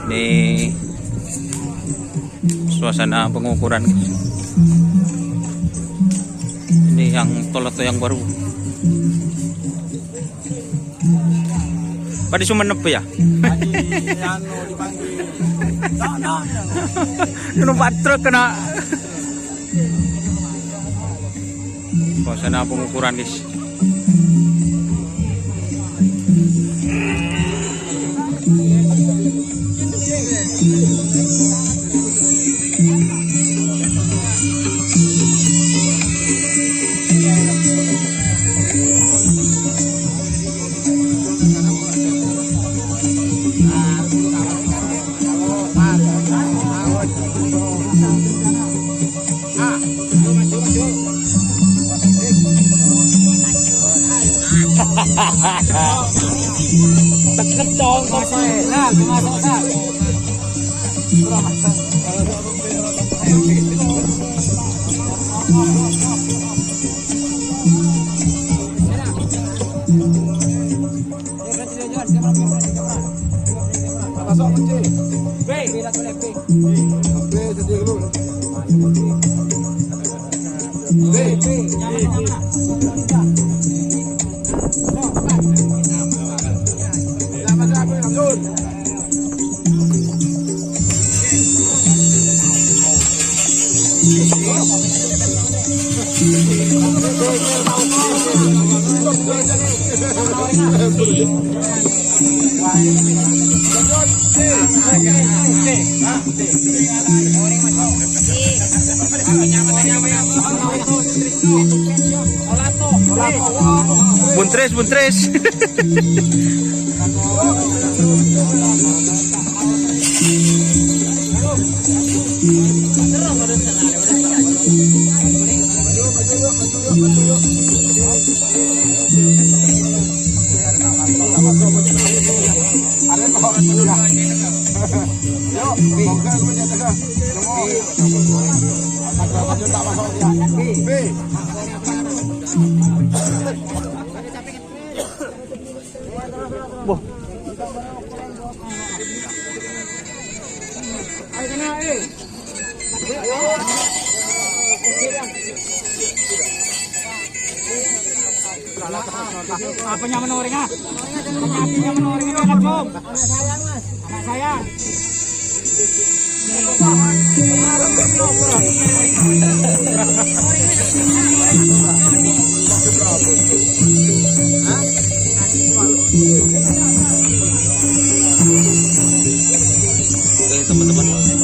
Ini suasana pengukuran. Ini yang tol atau yang baru? Pada Sumenep ya? Numpak truk kena. Suasana pengukuran guys. Deket dong masih. Nah, masuk sah. Masuk kunci. B, bila boleh B. B jadi dulu. B, B. Buntres. Boh. Apanya menoring ah? Apanya menoring itu anak bom. Anak sayang. Oke teman-teman.